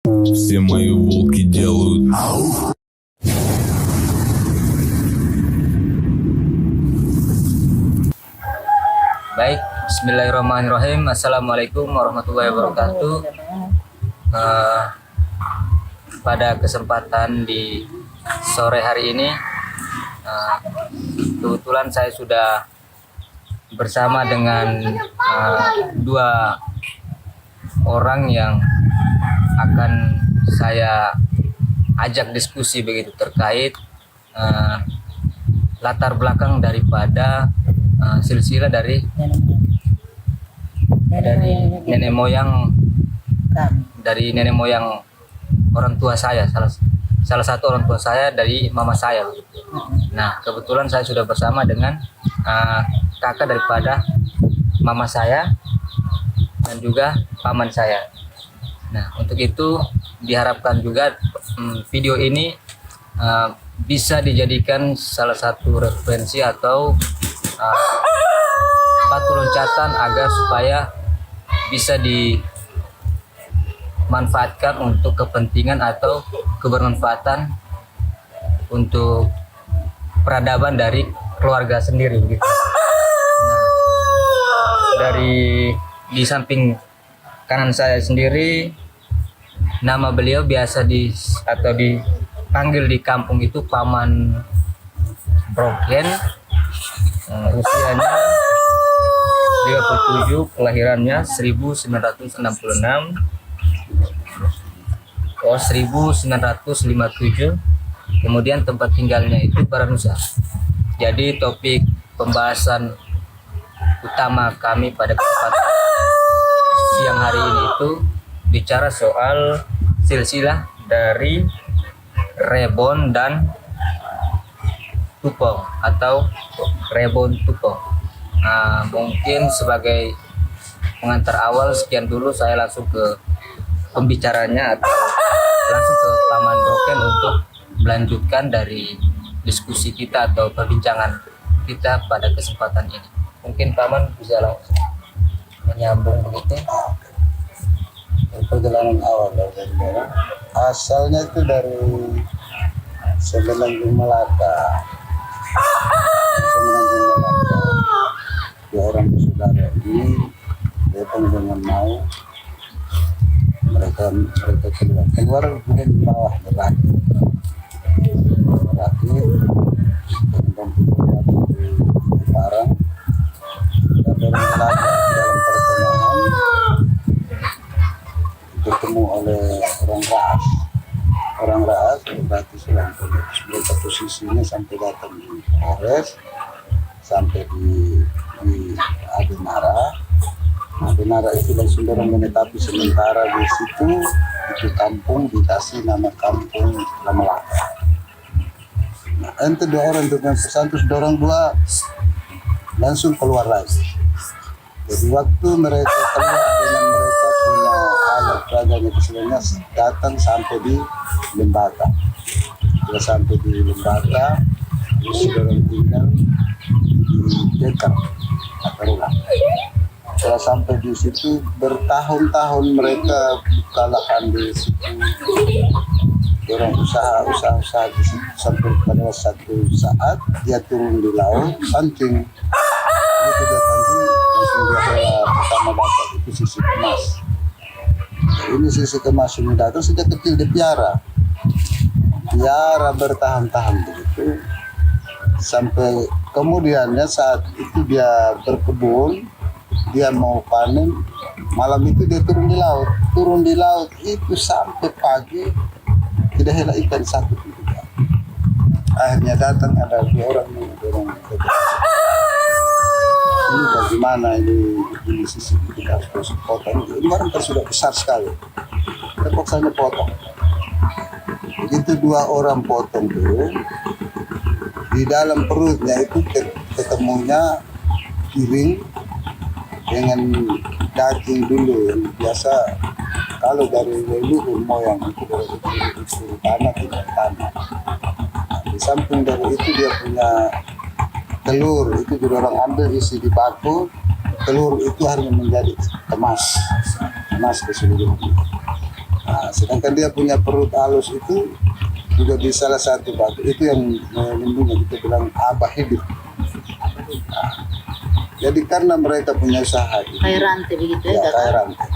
Все мои волки делают. Baik, bismillahirrahmanirrahim. Assalamualaikum warahmatullahi wabarakatuh. Pada kesempatan di sore hari ini, kebetulan saya sudah bersama dengan dua orang yang akan saya ajak diskusi begitu terkait latar belakang daripada silsilah dari nenek moyang orang tua saya, salah satu orang tua saya dari mama saya. Nah, kebetulan saya sudah bersama dengan kakak daripada mama saya dan juga paman saya. Nah, untuk itu diharapkan juga video ini bisa dijadikan salah satu referensi atau batu loncatan agar supaya bisa dimanfaatkan untuk kepentingan atau kebermanfaatan untuk peradaban dari keluarga sendiri gitu. Nah, di samping kanan saya sendiri, nama beliau biasa dipanggil di kampung itu Paman Broken. Usianya 37, kelahirannya 1967. 1957. Kemudian tempat tinggalnya itu Baranusa. Jadi topik pembahasan utama kami pada kesempatan siang hari ini itu bicara soal silsilah dari Rebon dan Tupong atau Rebon Tupong. Nah, mungkin sebagai pengantar awal sekian dulu, saya langsung ke pembicaranya atau langsung ke Paman Broken untuk melanjutkan dari diskusi kita atau perbincangan kita pada kesempatan ini. Mungkin Paman bisa langsung menyambung begitu. Perjalanan awal dari asalnya itu dari Semenanjung Melaka. Dua orang saudara ini datang dengan mau mereka keluar kemudian di bawah berakit dan barang dan dari Melaka dalam pertemuan ketemu oleh orang Raas berarti sedang mereka posisinya sampai datang di Polres, sampai di Adenara itu langsung orang menetapi sementara di situ itu kampung dikasih nama Kampung Lamelaka. Nah, ente dua orang dengan pesantus dorang dua langsung keluar lagi. Jadi waktu mereka keluar dengan mereka punya alat peraganya keseluruhannya datang sampai di Lembata. Sudah sampai di Lembata, terus dorang tinggal di Dekar atau Rulang. Setelah sampai di situ bertahun-tahun mereka buka lahan di situ, orang usaha di situ sampai pada satu saat dia turun di laut pancing. Begitu dia pancing langsung dia hela pertama dapat itu sisi kemas. Ini sisi kemas ini datang sejak kecil dia piara bertahun-tahun begitu sampai kemudiannya saat itu dia berkebun, dia mau panen, malam itu dia turun di laut itu sampai pagi tidak hela ikan satu juga. Akhirnya datang ada dua orang ini bagaimana ini sisi kita harus potong ini barang sudah besar sekali terpaksanya potong. Begitu dua orang potong tuh di dalam perutnya itu ketemunya piring dengan daging dulu yang biasa kalau dari leluhur moyang itu dari tanah tidak tanah. Nah, di samping dari itu dia punya telur itu juga orang ambil isi di batu, telur itu hanya menjadi emas keseluruhan. Nah, Nah, sedangkan dia punya perut halus itu juga di salah satu batu itu yang melindungi, kita bilang abah hidup. Nah, jadi karena mereka punya usaha itu, Kayak rantai begitu ya, ya Kakak? kayak rantai,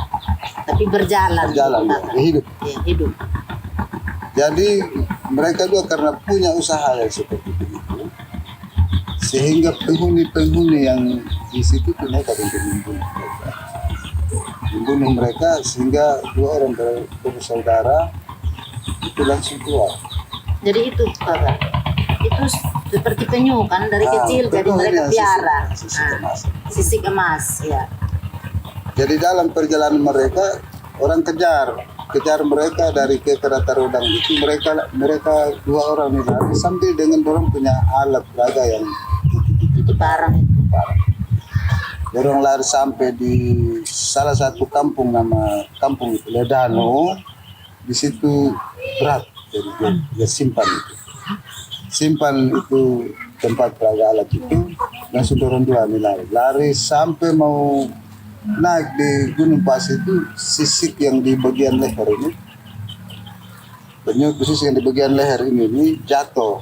Tapi berjalan. berjalan gitu, ya, Kakak. dia hidup. Ya, hidup. Jadi mereka juga karena punya usaha yang seperti itu, sehingga penghuni-penghuni yang di situ tuh mereka untuk membunuh mereka sehingga 2 orang bersaudara itu langsung keluar. Jadi itu Kakak, itu seperti penyu kan dari kecil jadi betul, mereka ini piara. sisik Nah, emas. sisik emas ya. Jadi dalam perjalanan mereka orang kejar mereka dari ke Tarodang itu mereka 2 orang ini lari sambil dengan orang punya alat peraga yang Itu barang itu. parah. Orang lari sampai di salah satu kampung, nama kampung itu Ledano. Di situ berat, jadi dia simpan itu tempat peraga alat itu. Langsung dorong 2 ini lari sampai mau naik di Gunung Pas itu, sisik yang di bagian leher ini, penyu khusus yang di bagian leher ini jatuh.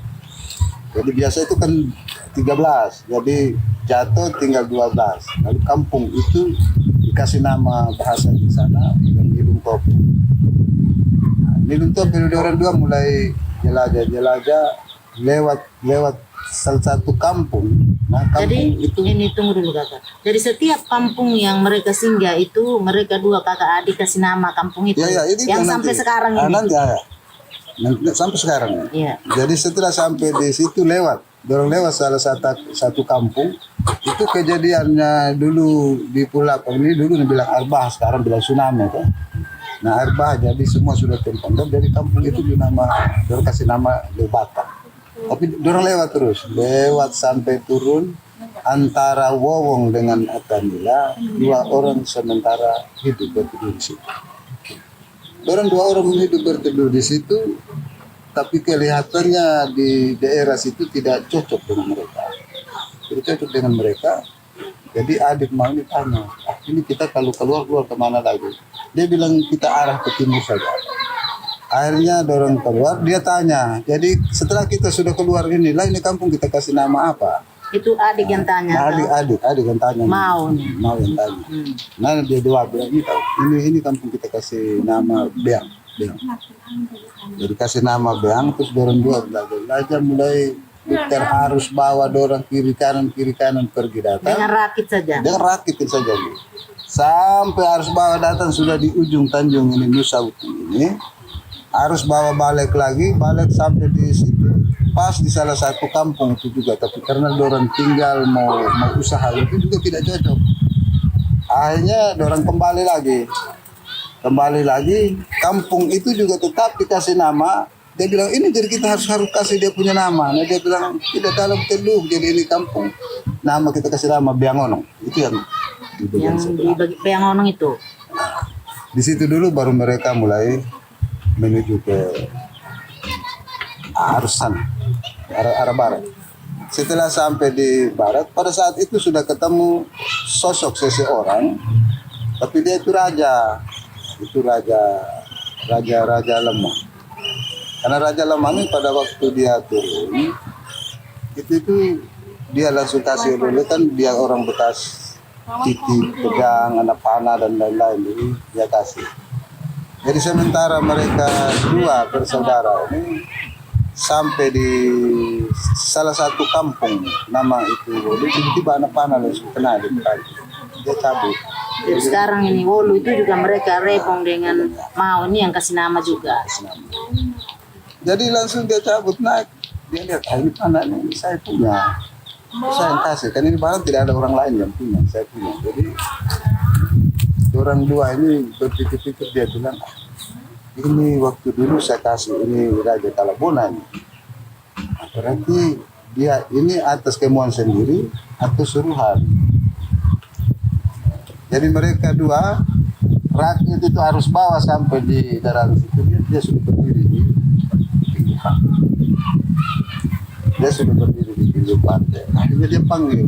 Jadi biasa itu kan 13, jadi jatuh tinggal 12. Lalu kampung itu dikasih nama bahasa di sana yang Nilung Topi. Nah, Nilung Topi orang 2 mulai jelajah lewat salah satu kampung. Nah, Jadi kampung itu ini tunggu dulu Kakak. Jadi setiap kampung yang mereka singgah itu mereka 2 kakak adik kasih nama kampung itu. ya, ini yang nanti. sampai sekarang Ah, ini. nanti ya. Nanti, sampai sekarang. Iya. Jadi setelah sampai di situ dorong lewat salah satu kampung, itu kejadiannya dulu di Pulau ini dulu dibilang Arbah, sekarang bilang tsunami kan. Nah Arbah jadi semua sudah terpendam, jadi kampung itu dorong kasih nama Lebata. Tapi dorong lewat sampai turun antara Wowong dengan Atanila, 2 orang sementara hidup berteduh di situ. Dorong 2 orang hidup berteduh di situ, tapi kelihatannya di daerah situ tidak cocok dengan mereka. Tidak cocok dengan mereka. Jadi adik mau ini tanya, ini kita kalau keluar kemana lagi? Dia bilang kita arah ke timur saja. Akhirnya dorong keluar, dia tanya. Jadi setelah kita sudah keluar ini kampung kita kasih nama apa? Itu adik yang tanya. Adik yang tanya. Mau nih. Mau yang tanya. Nah dia jawab bilang ini kampung kita kasih nama Beang. Jadi kasih nama Beang, terus dorong 2 belajar mulai putar arus bawa dorong kiri kanan pergi datang. Dengan rakit saja. Dengan rakitin saja Bu. Sampai arus bawah datang sudah di ujung Tanjung ini Nusa Uti ini. Arus bawah balik sampai di situ. Pas di salah satu kampung itu juga, tapi karena dorang tinggal mau usaha itu juga tidak cocok. Akhirnya dorang kembali lagi, kampung itu juga tetap dikasih nama. Dia bilang ini jadi kita harus kasih dia punya nama. Nah dia bilang tidak dalam teluk, jadi ini kampung nama kita kasih nama Beangonong. Itu yang di bagian sebelah. Di Beangonong itu. Di situ dulu baru mereka mulai menuju ke arus sana, arah barat. Setelah sampai di barat, pada saat itu sudah ketemu sosok seseorang, tapi dia itu raja lemah. Karena raja lemah ini pada waktu dia turun, itu dia langsung kasih oleh kan dia orang bekas titip, pedang, anak panah dan lain-lain, jadi dia kasih. Jadi sementara mereka 2 bersaudara ini sampai di salah satu kampung nama itu Wolu, tiba-tiba anak panah langsung kena di depan. Dia cabut. Jadi sekarang ini Wolu itu juga mereka repong dengan Mau ini yang kasih nama juga. Jadi langsung dia cabut naik. Dia lihat ini panah ini saya punya. Saya yang kasih. Kan ini barang tidak ada orang lain yang punya. Saya punya. Jadi orang 2 ini berpikir-pikir, dia bilang ini waktu dulu saya kasih ini Raja Talabona ini. Berarti dia ini atas kemauan sendiri atau suruhan. Jadi mereka 2 rakyat itu harus bawa sampai di daerah situ, dia sudah berdiri di pinggir pantai. Akhirnya dia panggil.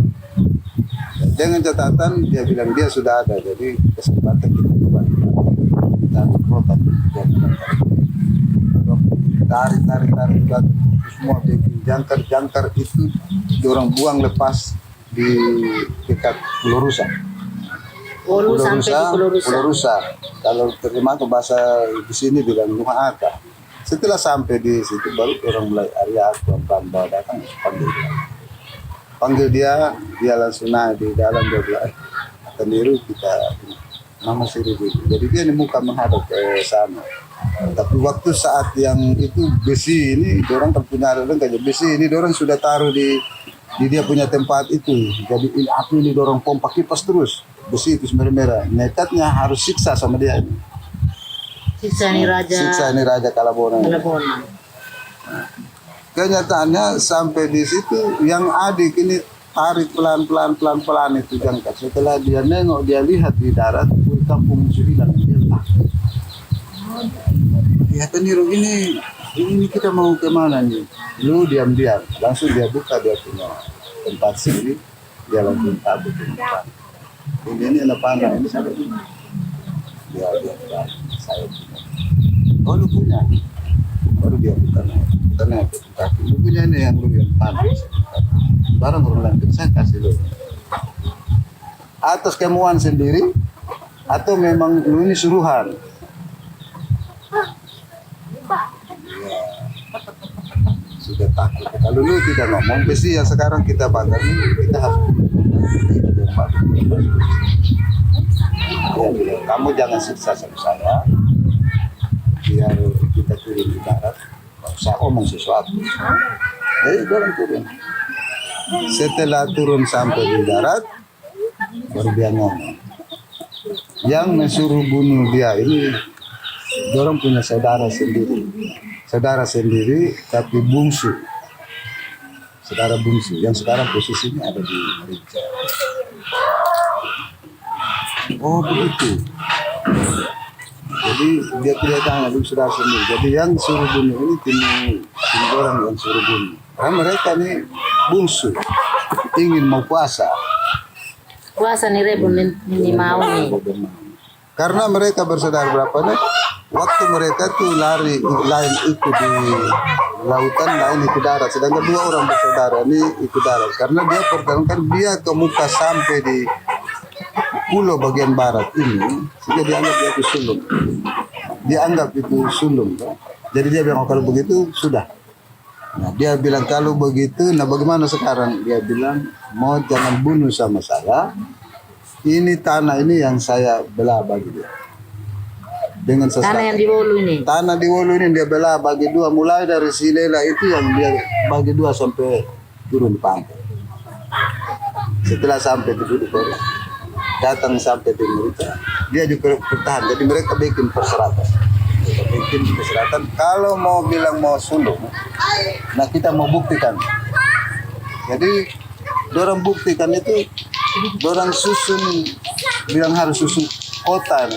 Dengan catatan dia bilang dia sudah ada, jadi kesempatan kita coba. tarik rotan tarik batu semua bikin jangkar itu orang buang lepas di dekat Pulau Rusa. Ulu sampai di Pulau Rusa. Pulau Rusa. Kalau terjemah ke bahasa di sini bilang rumah Aka. Setelah sampai di situ baru orang mulai area tuan bawa datang panggil dia langsung naik di dalam dia bilang Teniru kita nama Siri. Jadi dia ini muka menghadap ke sana. Tapi waktu saat yang itu besi ini orang punya kayak besi ini orang sudah taruh di dia punya tempat itu. Jadi ini api ini dorong pompa kipas terus. Besi itu merah. Nekatnya harus siksa sama dia ini. Siksa ini Raja Kalabona. Kenyataannya sampai di situ yang adik ini tarik pelan itu jangkar. Setelah dia nengok, dia lihat di darat kampung Sudilan. Ya Teniru ini kita mau kemana nih? Lu diam-diam, langsung dia buka dia punya tempat sendiri, dia langsung tabut di depan. Ini anak panah ini saya dia saya punya. Oh lu punya? Baru dia buka naik ke kaki. Lu punya ini yang lu yang panas. Barang orang lain saya kasih lu. Atas kemuan sendiri atau memang lu ini suruhan? Sudah takut. Kalau lu tidak ngomong, besi yang sekarang kita bakar ini kita harus ya, kamu jangan siksa sama saya, biar kita turun di darat. Saya ngomong sesuatu. Jadi orang turun. Setelah turun sampai di darat, baru dia ngomong. Yang mensuruh bunuh dia ini, orang punya saudara sendiri, tapi bungsu. Saudara bungsu, yang sekarang posisinya ada di Malaysia. Oh begitu. Jadi dia tidak tanya dulu saudara sendiri. Jadi yang suruh bunuh ini tim orang yang suruh bunuh. Karena mereka ini bungsu, ingin mau puasa. Puasa nih Rebon ini mau nih. Karena mereka bersaudara berapa nih? Waktu mereka tuh lari, lain ikut di lautan, lain ikut darat. Sedangkan dua orang bersaudara ini ikut darat. Karena dia pertahankan dia ke muka sampai di pulau bagian barat ini, sehingga dianggap dia itu sulung. Dianggap itu sulung. Jadi dia bilang, oh, kalau begitu sudah. Nah, dia bilang kalau begitu, nah bagaimana sekarang? Dia bilang, mau jangan bunuh sama saya. Ini tanah ini yang saya belah bagi dia. Dengan sesuatu. Tanah yang di Wolu ini. Tanah di Wolu ini dia belah bagi dua, mulai dari Silela itu yang dia bagi dua sampai turun di pantai. Setelah sampai di duduk datang sampai di mereka, dia juga bertahan. Jadi mereka bikin perseratan. Kalau mau bilang mau sulung, nah kita mau buktikan. Jadi dorang buktikan itu, dorang susun, bilang harus susun kota.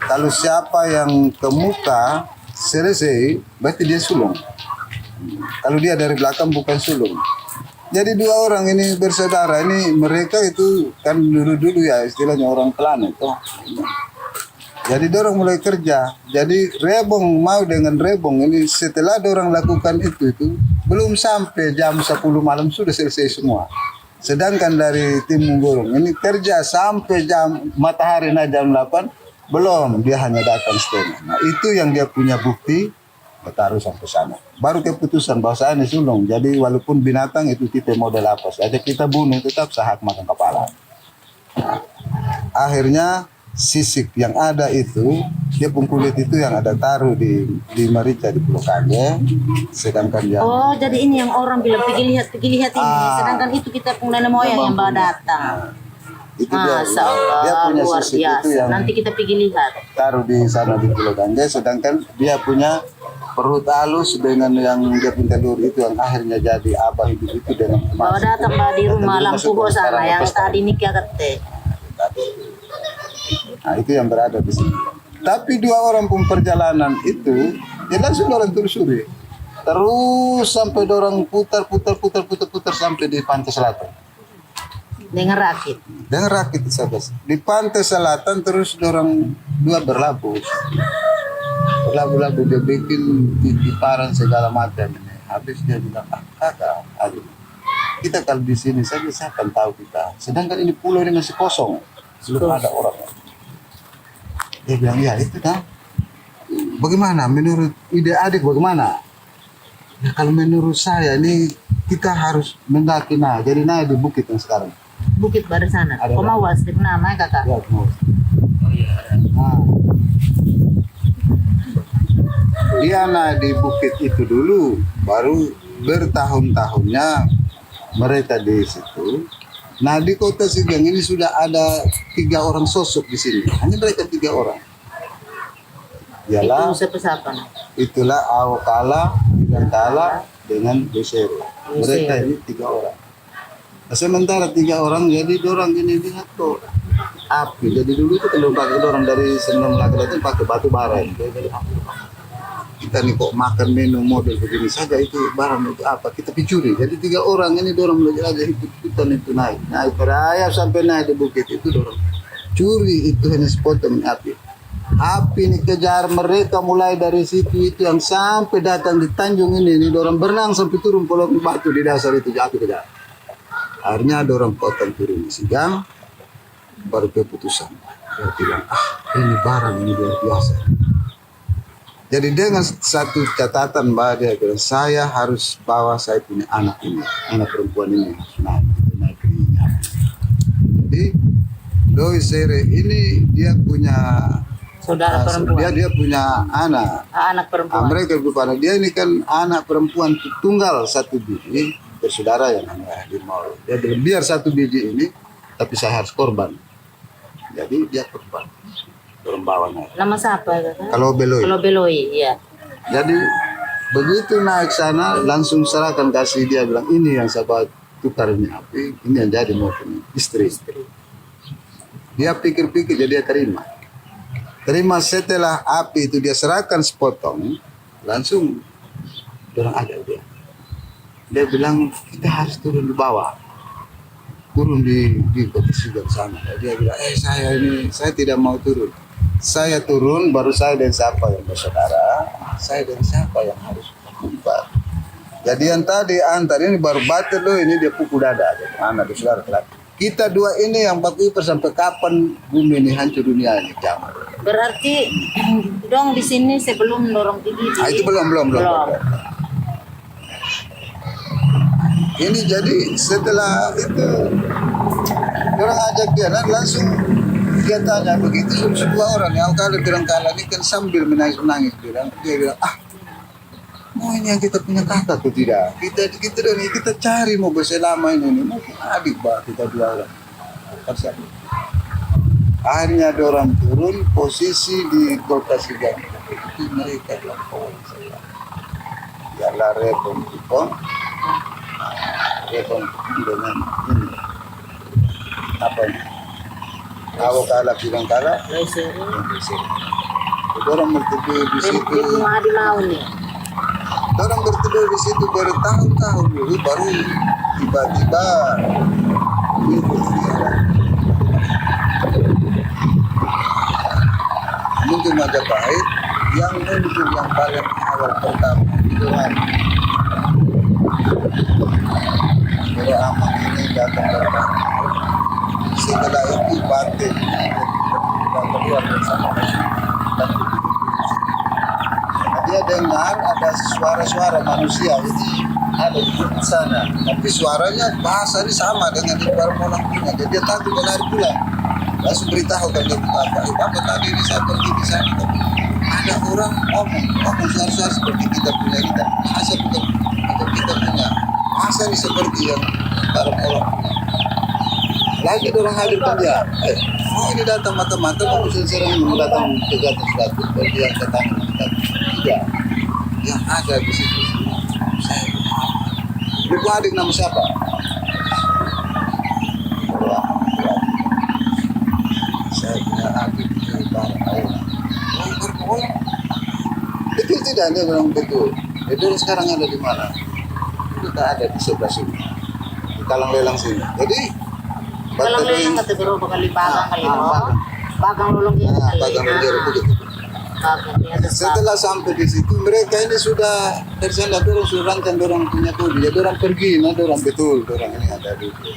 Kalau siapa yang ke muka selesai, berarti dia sulung. Kalau dia dari belakang bukan sulung. Jadi dua orang ini bersaudara ini, mereka itu kan dulu ya istilahnya orang planet toh. Jadi dorang mulai kerja. Jadi rebong mau dengan rebong ini setelah dorang lakukan itu belum sampai jam 10 malam sudah selesai semua. Sedangkan dari tim Munggurung ini kerja sampai jam matahari naik jam 8 belum, dia hanya datang setengah. Nah itu yang dia punya bukti, taruh sampai sana. Baru keputusan bahwa ini sulung. Jadi walaupun binatang itu tipe model apa saja kita bunuh tetap sahak makan kepala. Nah, akhirnya sisik yang ada itu, dia pun kulit itu yang ada taruh di Marica di Pulau Kage. Sedangkan yang jadi ini yang orang bilang pergi lihat ini. Sedangkan itu kita pun nenek moyang yang bawa datang. Itu Masya Allah, dia punya luar sisik biasa. itu yang Nanti kita pergi lihat. taruh di sana di Pulau Kage. Sedangkan dia punya perut halus dengan yang dia punya telur itu yang akhirnya jadi abah hidup itu dengan emas. Bawa datang di rumah lampu sana yang tadi nikah kete. Nah itu yang berada di sini. Tapi dua orang pun perjalanan itu dia langsung orang telusuri. Terus sampai orang putar sampai di pantai selatan. Dengan rakit. dengan rakit saja. Di pantai selatan terus orang dua berlabuh. Berlabuh-labuh dia bikin titiparan segala macam. Habis dia bilang, kakak, aduh. Kita kalau di sini saja siapa yang tahu kita. Sedangkan ini pulau ini masih kosong. Belum ada orang. Dia bilang, ya itu dah. Bagaimana menurut ide adik bagaimana? Ya kalau menurut saya ini kita harus mendaki jadi naik di bukit yang sekarang. Bukit Barisana. Ada. Kau mau strip nama ya kakak? Ya, mau. Oh iya. Nah, dia naik di bukit itu dulu, baru bertahun-tahunnya mereka di situ. Nah di kota Sigang ini sudah ada 3 orang sosok di sini. Hanya mereka 3 orang. Ialah Itu siapa-siapa? itulah Awokala, Bidantala dengan Besero. Mereka ini 3 orang. Nah, sementara 3 orang jadi orang ini lihat tuh api. Jadi dulu itu kalau pakai orang dari Senang Lagala itu pakai batu bara. Jadi kita nih kok makan minum model begini saja itu barang itu apa kita pencuri. Jadi 3 orang ini dorong belajar aja ikutan itu naik peraya sampai naik di bukit itu dorong curi itu hanya sepotong api. Api ini kejar mereka mulai dari situ itu yang sampai datang di Tanjung ini dorong berenang sampai turun pulau batu di dasar itu jatuh kejar. Akhirnya dorong potong turun di Sigang baru keputusan. Dia bilang ini barang ini luar biasa. Jadi dengan satu catatan bahwa dia bilang saya harus bawa saya punya anak ini, anak perempuan ini naik ke ini. Jadi Doi Sere ini dia punya Saudara perempuan. dia punya anak. Anak perempuan. Mereka berpada dia ini kan anak perempuan tunggal 1 biji bersaudara yang namanya Dimau. Dia bilang biar 1 biji ini tapi saya harus korban. Jadi dia korban. Dorong bawahnya. Nama siapa ya kakak? Kalau Beloi. Kalau Beloi, iya. Jadi begitu naik sana langsung serahkan kasih dia bilang ini yang saya bawa tukar ini api ini yang jadi mau istri. Dia pikir-pikir jadi dia terima setelah api itu dia serahkan sepotong langsung orang ada dia bilang kita harus turun di bawah turun di kota Sigang sana. Dia bilang saya tidak mau turun. Saya turun baru saya dan siapa yang bersaudara, saya dan siapa yang harus berkumpul. Jadi yang tadi antar ini baru bater loh ini dia pukul dada. Anak di saudara laki. Kita 2 ini yang berkumpul sampai kapan bumi ini hancur dunia ini jangan. Berarti dong di sini sebelum dorong tinggi. Itu belum. Ini jadi setelah itu orang ajak dia langsung dia tanya begitu semua orang yang kalau bilang kalah ini kan sambil menangis dia bilang mau ini yang kita punya kakak atau tidak kita cari mau berselama ini mungkin adik bah kita 2 orang akhirnya ada orang turun posisi di kota Sigang itu mereka lampau ialah Repon dengan ini apa ini Awokala Bidantala orang berteduh di situ. Orang berteduh di situ bertahun-tahun dulu baru tiba-tiba muncul Majapahit yang muncul yang paling awal pertama itu kan kalau aman ini datang datang setelah itu batin dan keluar bersama dia dengar ada suara-suara manusia ini ada di sana tapi suaranya bahasanya sama dengan di orang punya jadi dia takut dia lari pulang langsung beritahu kan dia apa tadi ini saya pergi di sana tapi ada orang ngomong suara-suara seperti kita punya bahasa bukan atau kita punya bahasa ini seperti yang orang lagi orang hadirkan dia ini datang mata-mata mau sering datang ke atas batu kalau dia datang tidak yang ada di situ saya ibu adik nama siapa saya punya adik di barang orang itu tidak ada orang betul itu sekarang ada di mana itu tak ada di sebelah sini di talang lelang sini jadi Balang lelong atau berapa kali bagang kali oh. Bagang lolong ya kali. Bagang bendera begitu. Bagang di atas Setelah sampai di situ mereka ini sudah tersendat, dorang sudah rancang, dorang punya tuh, jadi dorang pergi, nah dorang betul, dorang ini ada dulu.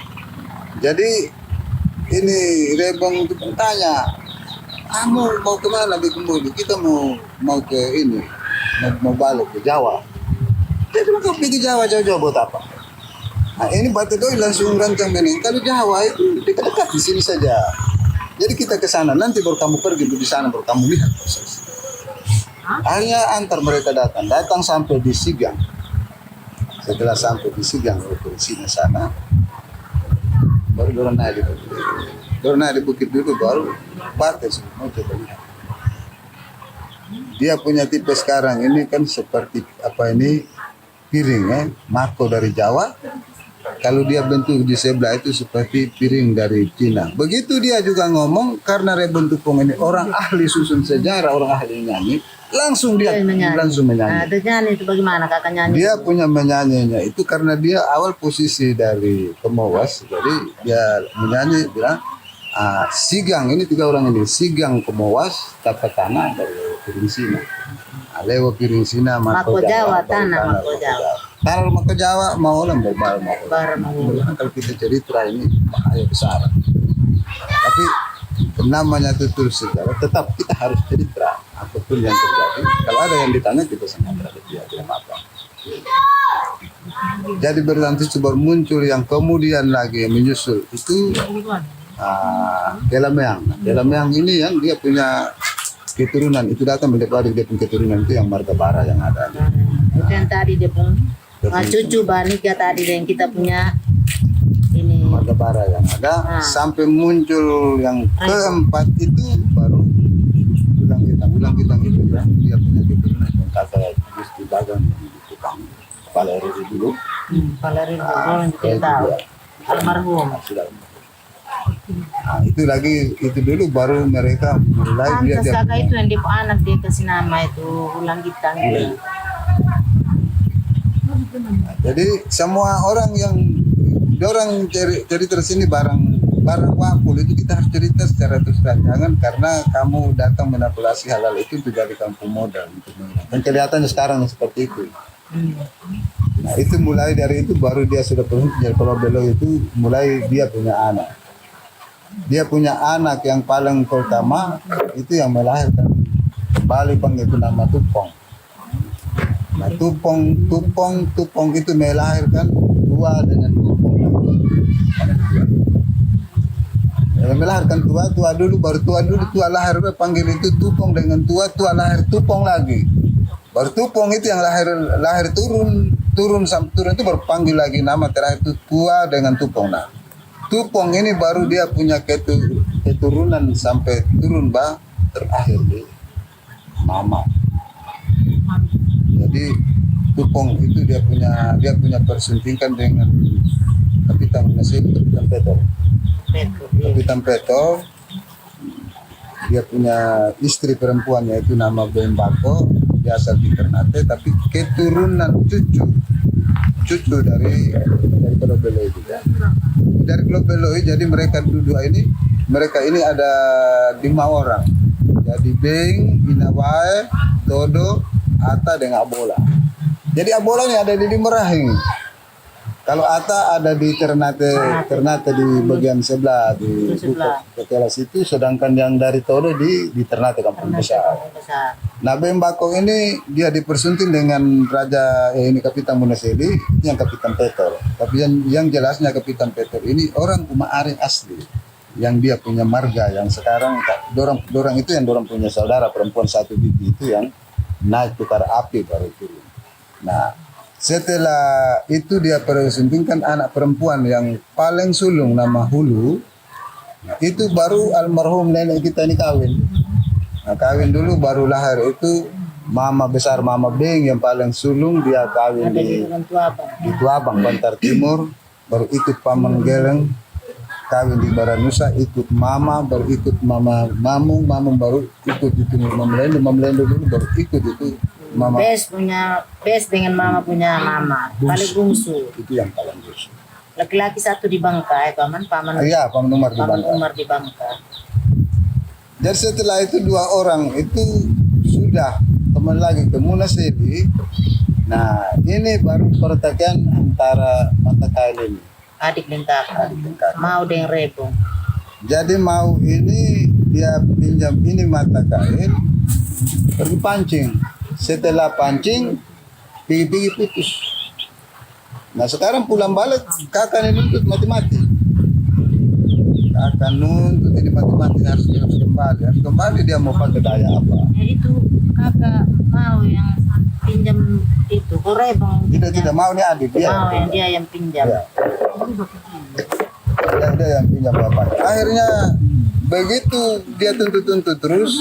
Jadi ini Rebong itu bertanya, kamu mau kemana di Kembuli? Kita mau ke ini, mau balik ke Jawa. Jadi mereka pergi ke Jawa, jauh-jauh buat apa? Nah ini Batu Doi langsung rancang bening. Kalau Jawa itu dekat-dekat di sini saja. Jadi kita ke sana, nanti baru kamu pergi di sana, baru kamu lihat proses. Akhirnya antar mereka datang sampai di Sigang. Setelah sampai di Sigang, ke sini sana, baru dorang naik di bukit. Dorang naik di bukit dulu, baru batas mau coba lihat. Dia punya tipe sekarang ini kan seperti apa ini piring mako dari Jawa. Kalau dia bentuk di sebelah itu seperti piring dari Cina. Begitu dia juga ngomong karena Rebon Tupong ini orang ahli susun sejarah, orang ahli nyanyi, langsung dia langsung menyanyi. Nah, nyanyi itu bagaimana kakak nyanyi? Dia punya menyanyinya itu karena dia awal posisi dari Kemowas, jadi dia menyanyi bilang Sigang ini 3 orang ini, Sigang Kemowas, Tapak Tanah dari Piring Sina. Lewo Piring Sina, Mako Jawa, Tanah Mako Jawa. Tanah Mako Jawa mau orang berbal Mako. Kalau kita cerita ini bahaya besar. Tapi namanya tutur sejarah, tetap kita harus cerita apapun yang terjadi. Kalau ada yang ditanya kita sangat berada dia tidak apa. Jadi berarti baru muncul yang kemudian lagi yang menyusul itu Delameang. Delameang ini yang dia punya keturunan itu datang mendekati dia punya keturunan itu yang Marga Bara yang ada. Itu yang tadi dia pun cucu Banika tadi yang kita punya ini Marga Bara yang ada sampai muncul yang keempat itu baru ulang kita itu ya dia punya keturunan yang kata Gusti Bagang di tukang Valeri dulu. Valeri dulu kita tahu almarhum. Nah, itu lagi itu dulu baru mereka mulai dia kakak itu yang dia anak dia kasih nama itu ulang gitang gitu. Nah, jadi semua orang yang orang cerita sini barang wakul itu kita harus cerita secara terus terangan karena kamu datang manipulasi halal itu dari kampung modal dan kelihatannya sekarang seperti itu. Nah itu mulai dari itu baru dia sudah berhenti. Kalau beliau itu mulai dia punya anak. Dia punya anak yang paling pertama itu yang melahirkan kembali itu nama Tupong. Nah Tupong itu melahirkan Tua dengan Tupong. Yang melahirkan Tua dulu baru Tua lahir panggil itu Tupong dengan Tua lahir Tupong lagi. Baru Tupong itu yang lahir turun itu baru panggil lagi nama terakhir itu Tua dengan Tupong. Nah Tupong ini baru dia punya keturunan sampai turun terakhir di Mama. Jadi Tupong itu dia punya persuntingan dengan Kapitan Peto. Kapitan Peto dia punya istri perempuannya itu nama Bembako, dia asal di Ternate tapi keturunan cucu dari Globeloi juga. Dari Globeloi jadi mereka ini ada 5 orang. Jadi Beng, Inawae, Todo, Ata dengan Abola. Jadi Abola ini ada di Merahing. Kalau Ata ada di Ternate di bagian sebelah di Ketelas itu, sedangkan yang dari Todo di Ternate Kampung Besar. Nah Bembako ini dia dipersunting dengan Raja ini Kapitan Munaseli, yang Kapitan Petor. Tapi yang jelasnya Kapitan Petor ini orang Umaari asli, yang dia punya marga yang sekarang dorang itu yang dorang punya saudara perempuan satu biji itu yang naik tukar api baru turun. Nah setelah itu dia persuntingkan anak perempuan yang paling sulung nama Hulu. Nah, itu baru almarhum nenek kita ini kawin. Nah, kawin dulu baru lahir itu mama besar Mama Beng yang paling sulung dia kawin di Tuabang, Bantar Timur, baru ikut Paman Geleng kawin di Baranusa, ikut Mama, baru ikut Mamung baru ikut itu Mamlendo dulu baru ikut itu Mama. Bes dengan Mama punya Mama, paling bungsu. Itu yang paling bungsu. Laki-laki satu di Bangka, paman Iya, Paman Umar di Paman Bangka. Umar di Bangka. Jadi setelah itu 2 orang itu sudah teman lagi ke Munasiri. Nah, ini baru pertemuan antara mata kail ini. Adik dan kakak. Mau dengan rebung. Jadi mau ini dia pinjam ini mata kail, pergi pancing. Setelah pancing, pergi putus. Nah sekarang pulang balik, kakak ini nuntut mati-mati. Kakak nuntut ini mati-mati harus kembali. Harus kembali dia mau pakai daya apa? Ya itu kakak mau yang pinjam itu, kok rebung. Tidak mau nih adik dia. Mau yang dia yang pinjam. Ya. Dia yang pinjam bapak. Akhirnya begitu dia tuntut terus.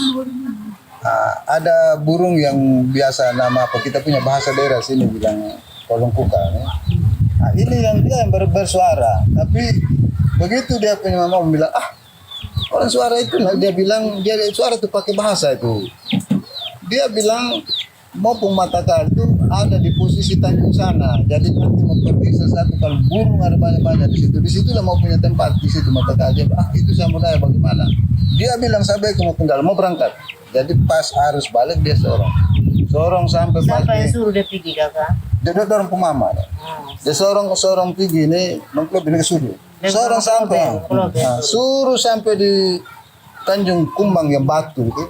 Ada burung yang biasa nama apa kita punya bahasa daerah sini bilang kolong kuka. Nah, ini yang dia yang bersuara. Tapi begitu dia punya mama bilang orang suara itu dia bilang dia suara itu pakai bahasa itu. Dia bilang maupun mata kail itu ada di posisi Tanjung sana. Jadi nanti memperiksa satu kalau burung ada banyak-banyak di situ. Di situ lah mau punya tempat di situ mata kail. Dia, itu samudaya bagaimana? Dia bilang sampai ke mau tinggal mau berangkat. Jadi pas harus balik dia sorong sampai Siapa pas yang suruh dia pergi kakak? dia orang pemama. Dia sorong pergi ini mengklub ini suruh. Sorong sampai suruh sampai di Tanjung Kumbang yang batu itu.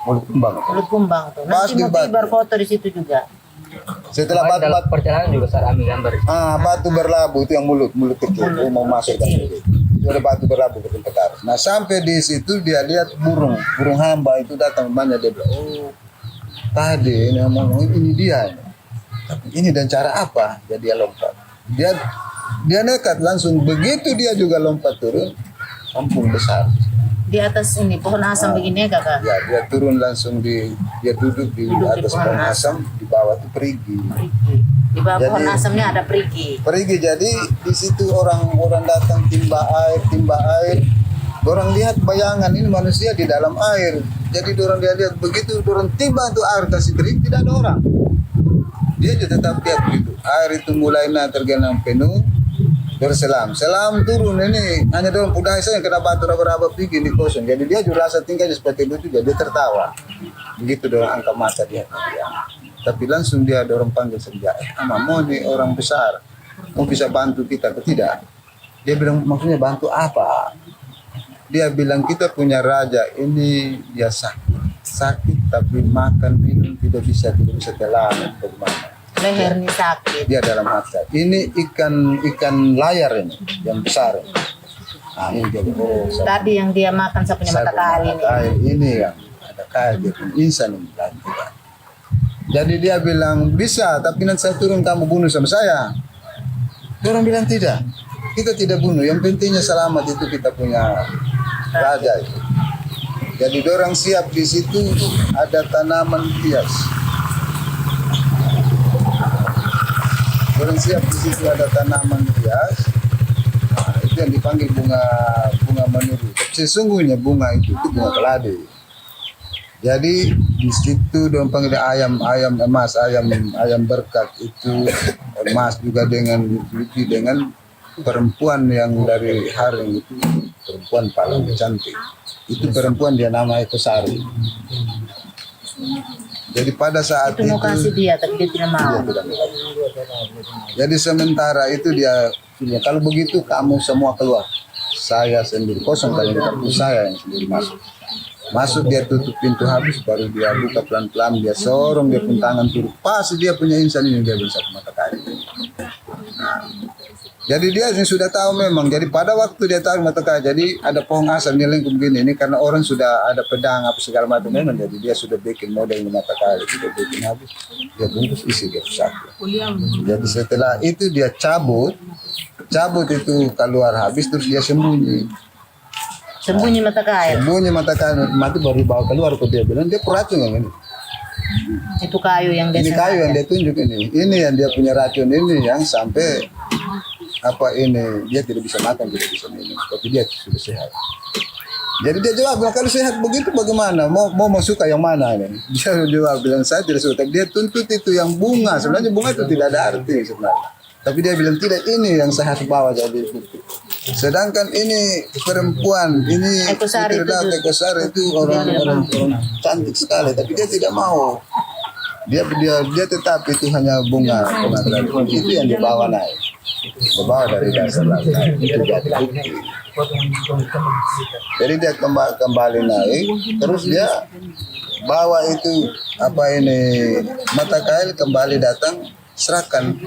Mulut Kumbang. Mulut Kumbang tuh. Pas Nanti di mau batu. berfoto di situ juga. Setelah Dalam batu perjalanan juga saya ambil gambar. batu berlabuh itu yang mulut kecil dia mau masuk kan itu ada batu berlabuh ke tempat air. Nah sampai di situ dia lihat burung hamba itu datang banyak. Dia bilang tadi ini ngomong ini dia ini dan cara apa? Jadi dia lompat dia nekat langsung begitu dia juga lompat turun kampung besar Di atas ini pohon asam begini ya kakak? ya. Dia turun langsung dia duduk di atas pohon asam, di bawah itu perigi. Di bawah Jadi- pohon asamnya ada perigi. Jadi di situ orang datang timba air. Orang lihat bayangan ini manusia di dalam air. Jadi orang dia lihat begitu orang timba itu air kasih perigi tidak ada orang. Dia juga tetap lihat begitu. Air itu mulai tergenang penuh. Berselam turun ini hanya dorong udah saya yang kena batu raba-raba pergi di kosong. Jadi dia juga rasa tingkahnya seperti itu juga dia tertawa. Begitu dorong angkat mata dia. Tapi langsung dia dorong panggil senja. Mau nih orang besar mau bisa bantu kita atau tidak? Dia bilang maksudnya bantu apa? Dia bilang kita punya raja ini dia sakit tapi makan minum tidak bisa telan bagaimana? Lehernya sakit. Dia dalam hati. Ini ikan layar ini yang besar. Nah ini dia. Tadi yang dia makan saya punya mata kail ini. Ini yang ada kail dia punya insan ini. Jadi dia bilang bisa, tapi nanti saya turun kamu bunuh sama saya. Orang bilang tidak. Kita tidak bunuh. Yang pentingnya selamat itu kita punya raja itu. Jadi orang siap di situ ada tanaman hias. Orang siap di situ ada tanaman hias. Nah, itu yang dipanggil bunga menuri. Tapi sesungguhnya bunga itu bunga keladi. Jadi di situ dong panggil ayam emas, ayam berkat itu emas juga dengan perempuan yang dari Haring itu perempuan paling cantik. Itu perempuan dia nama Ekosari. Jadi pada saat Itu mau kasih dia tapi dia tidak mau. Jadi sementara itu dia kalau begitu kamu semua keluar. Saya sendiri kosong kali ini saya yang sendiri masuk dia tutup pintu habis baru dia buka pelan-pelan dia sorong dia pun tangan turun pas dia punya insan ini dia bisa mata kail. Jadi dia sudah tahu memang. Jadi pada waktu dia tahu mata kail, jadi ada pohon asam dia lengkung begini. Ini karena orang sudah ada pedang apa segala macam memang. Jadi dia sudah bikin model ini mata kail, sudah bikin habis. Dia bungkus isi dia satu. Jadi setelah itu dia cabut itu keluar habis terus dia sembunyi Sembunyi mata kail. mati baru dibawa keluar kok dia bilang dia peracun yang ini. Itu kayu yang dia Ini kayu yang dia tunjuk ini yang dia punya racun ini yang sampai ini dia tidak bisa makan tidak bisa minum tapi dia sudah sehat. Jadi dia jawab bilang kalau sehat begitu bagaimana mau suka yang mana ini? Dia jawab bilang saya tidak suka tapi dia tuntut itu yang bunga sebenarnya bunga itu tidak ada arti sebenarnya. Tapi dia bilang tidak, ini yang saya harus bawa jadi bukti. Sedangkan ini perempuan, ini Eko Sari Putri Dato Eko Sari itu orang cantik sekali, tapi dia tidak mau. Dia tetap itu hanya bunga tradisi. Itu yang dibawa naik. Dibawa dari dasar laut naik. Itu jadi bukti. Jadi dia kembali naik, terus dia bawa itu mata kail kembali datang, serahkan.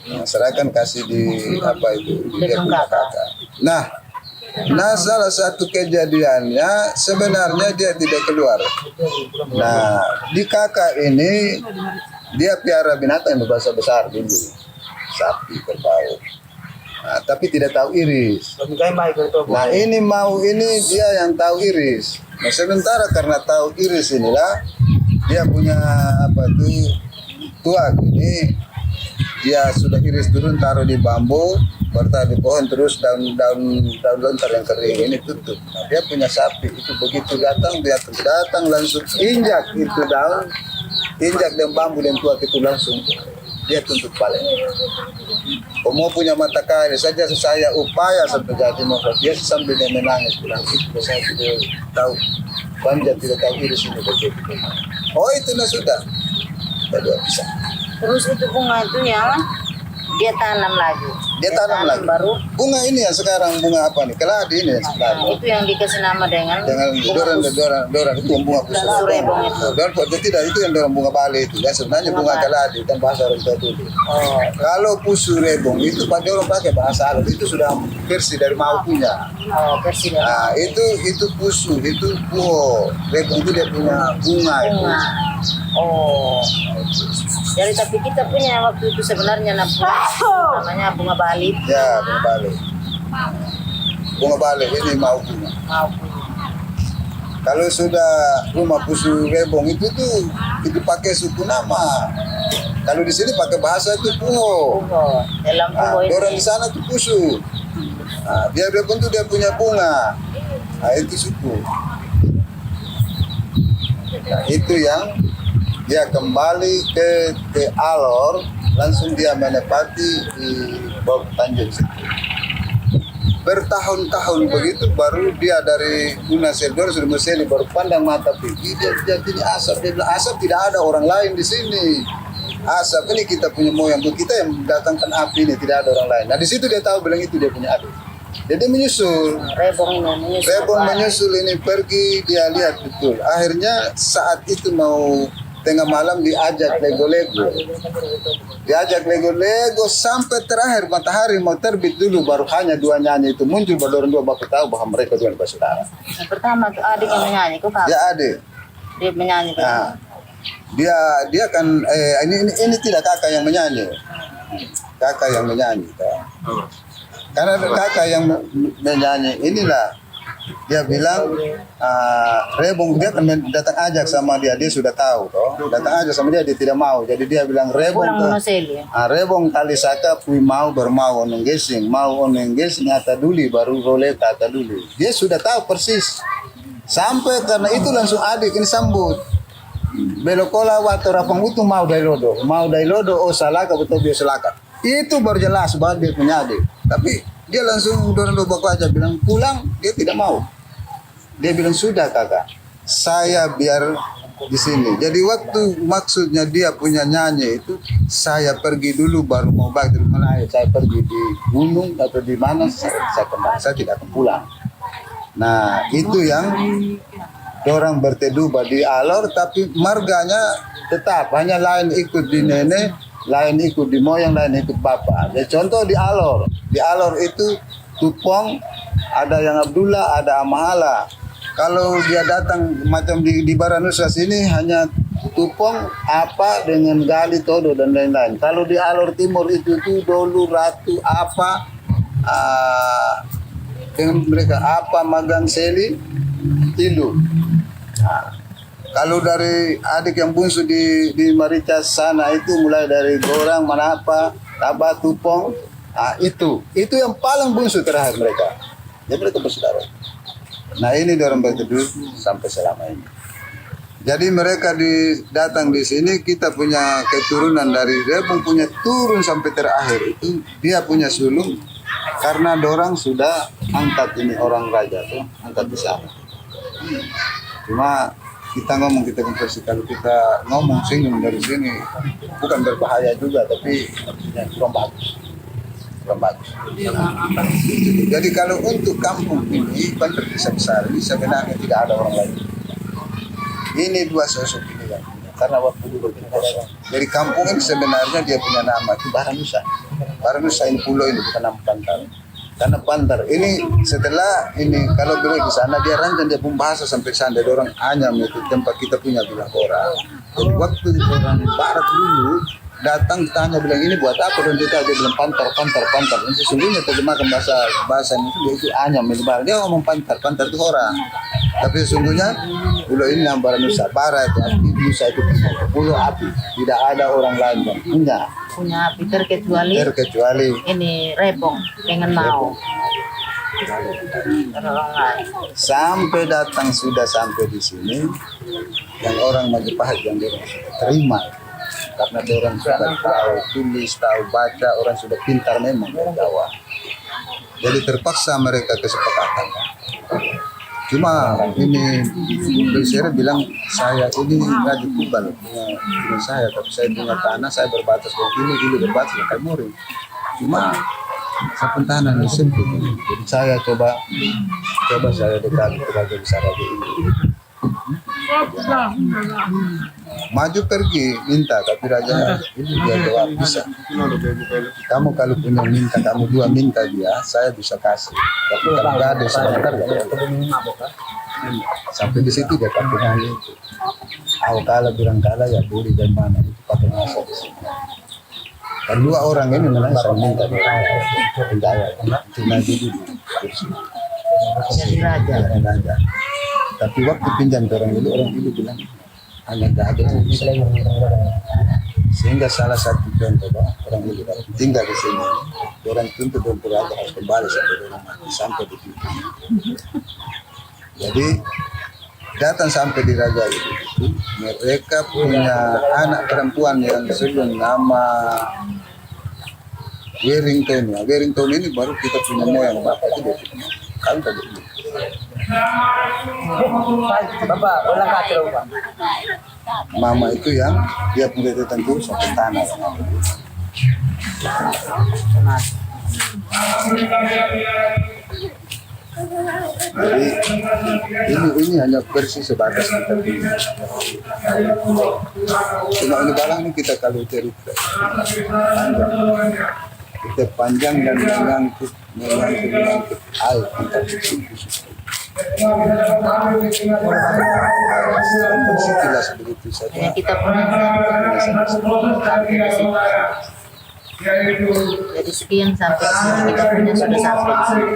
Nah, serahkan kasih di dia punya kakak. Nah, salah satu kejadiannya sebenarnya dia tidak keluar. Nah, di kakak ini dia piara binatang yang besar dulu, sapi, kerbau. Nah, tapi tidak tahu iris. Nah, ini dia yang tahu iris. Nah, sementara karena tahu iris inilah dia punya tuak ini, dia sudah iris turun, taruh di bambu, bertaruh di pohon, terus daun lontar yang kering ini tutup. Nah, dia punya sapi itu begitu datang langsung injak itu daun, injak dan bambu dan tuak itu langsung dia tuntut balik. Kamu punya mata kail saja saya upaya sampai jadi mohon. Dia sambil dia menangis bilang itu saya tidak tahu, panjang tidak tahu iris ini begitu. Oh itu sudah. Tidak bisa. Terus itu bunga itu yang dia tanam lagi. Dia tanam lagi. Baru. Bunga ini yang sekarang bunga apa nih? Keladi ini yang sekarang. Itu yang dikasih nama dengan doran itu yang bunga pusat. Surebong itu. Tidak, itu yang dorang bunga Bali itu. Yang sebenarnya bunga keladi kan bahasa orang tua dulu. Oh. Kalau pusurebong itu orang pakai bahasa Arab, itu sudah versi dari mau punya. Oh, versi dari. Nah, itu pusu, itu puho. Rebong itu dia punya bunga itu. Oh. Jadi tapi kita punya waktu itu sebenarnya namanya bunga Bali. Ya, bunga Bali. Bunga Bali ini mau punya. Kalau sudah rumah pusu rebong itu pakai suku nama. Kalau di sini pakai bahasa itu puho. Dalam puho itu. Orang di sana itu pusu. Nah, dia rebong itu dia punya bunga. Nah, itu suku. Nah, itu yang dia kembali ke Alor, langsung dia menepati di Bawah Tanjung situ. Bertahun-tahun begitu baru dia dari Guna Seldor sudah Museli baru pandang mata pergi dia jadi asap. Dia bilang asap tidak ada orang lain di sini. Asap ini kita punya moyang kita yang mendatangkan api ini, tidak ada orang lain. Nah di situ dia tahu bilang itu dia punya adik. Jadi menyusul. Rebong menyusul ini pergi, dia lihat betul. Akhirnya saat itu mau tengah malam diajak lego-lego sampai terakhir matahari mau terbit dulu baru hanya dua nyanyi itu muncul, baru orang dua baku tahu bahwa mereka dua bersaudara. Yang pertama adik yang menyanyi, kok kakak? Ya adik. Dia menyanyi. Nah, dia kan ini tidak kakak yang menyanyi, kakak yang menyanyi. Karena kakak yang menyanyi inilah dia bilang rebong dia kan datang ajak sama dia sudah tahu toh, datang ajak sama dia tidak mau, jadi dia bilang rebong rebong kali saka pui mau bermau oneng gesing ata duli baru roleta ata duli. Dia sudah tahu persis sampai karena itu langsung adik ini sambut belokola waktu rapang itu mau dailodo oh salah betul dia selaka itu baru jelas bahwa dia punya adik. Tapi dia langsung dorong baku aja bilang pulang, dia tidak mau. Dia bilang sudah kakak, saya biar di sini. Jadi waktu maksudnya dia punya nyanyi itu saya pergi dulu baru mau balik dari mana saya pergi di gunung atau di mana saya kembali, saya tidak akan pulang. Nah itu yang dorang berteduh di Alor, tapi marganya tetap hanya lain ikut di nenek, lain ikut di moyang, lain ikut bapak. Jadi contoh di Alor itu Tupong, ada yang Abdullah, ada Amahala. Kalau dia datang macam di Baranusa sini hanya Tupong, apa dengan Gali, Todo dan lain-lain. Kalau di Alor Timur itu Dolu, Ratu, apa dengan mereka apa Magang Seli, Tilu. Nah, kalau dari adik yang bungsu di Maricas sana itu mulai dari Gorang, Manapa, Taba, Tupong, itu yang paling bungsu terakhir mereka. Jadi mereka bersaudara. Nah ini dorong berteduh sampai selama ini. Jadi mereka datang di sini, kita punya keturunan dari dia pun punya turun sampai terakhir itu dia punya sulung karena dorang sudah angkat ini orang raja tuh angkat di sana. Cuma kita ngomong kita konversi kalau kita ngomong singgung dari sini bukan berbahaya juga tapi ya, kurang bagus. Jadi kalau untuk kampung ini Bantar Desa Besar ini sebenarnya tidak ada orang lain. Ini dua sosok ini yang punya. Karena waktu dulu dari kampung ini sebenarnya dia punya nama itu Baranusa. Baranusa ini pulau ini bukan nama Pantar. Karena Pantar ini setelah ini kalau beliau di sana dia rancang dia pun bahasa sampai sana ada orang Anyam itu tempat kita punya bilang orang. Jadi waktu orang Barat dulu datang tanya bilang ini buat apa dan dia bilang Pantar. Dan sesungguhnya terjemahkan bahasa itu Anyam dia ngomong Pantar itu orang. Tapi sesungguhnya pulau ini yang Baranusa Barat api Nusa itu pulau api tidak ada orang lain punya api terkecuali ini Rebong dengan mau sampai sudah sampai di sini yang orang Majapahit yang dia terima karena orang sudah tahu tulis tahu baca orang sudah pintar memang dari Jawa jadi terpaksa mereka kesepakatan. Cuma ini Besere bilang saya ini Raja Tubal punya saya tapi saya punya tanah saya berbatas dengan ini berbatas dengan Kalmuring. Cuma saya pentahanan di sempit jadi saya coba saya dekat ke Raja Besar Raja ini. Maju pergi minta tapi raja ini dia jawab bisa. Kamu kalau punya minta kamu dua minta dia saya bisa kasih. Tapi kalau nggak ada sebentar sampai di situ dia pakai nyanyi itu. Bilang kala ya boleh dan mana itu pakai masa di sini. Dan dua orang ini memang saya minta dia cuma dulu jadi raja. Tapi waktu pinjam ke orang dulu bilang hanya nggak ada sehingga salah satu contoh orang dulu tinggal di sini orang tuntut dan raja harus kembali sampai di situ. Jadi datang sampai di raja itu mereka punya anak perempuan yang sebelum nama Wellington ini baru kita punya moyang bapak itu dia punya kalau tadi Bapak, ulang kacau Pak. mama itu yang dia punya tentu sampai tanah. Jadi ini hanya versi sebatas kita punya. Cuma ini barang ini kita kalau cerita kita panjang dan mengangkut air kita sekilas begitu saja. Ya, kita punya jadi sekian sampai sini kita punya sudah sampai di sini.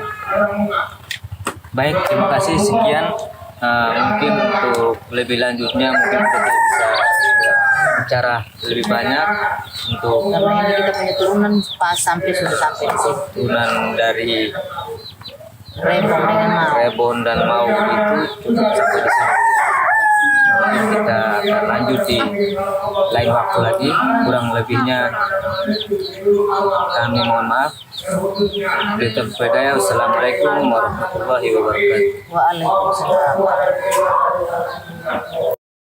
Baik, terima kasih sekian. Mungkin untuk lebih lanjutnya mungkin kita bisa bicara lebih banyak untuk Karena ini kita punya turunan pas sudah sampai di sini. turunan dari Rebon Rebon dengan mau. dan Mau itu cukup sampai di sini. Mungkin kita akan lanjut di lain waktu lagi. Kurang lebihnya kami mohon maaf. Assalamualaikum warahmatullahi wabarakatuh. Waalaikumsalam.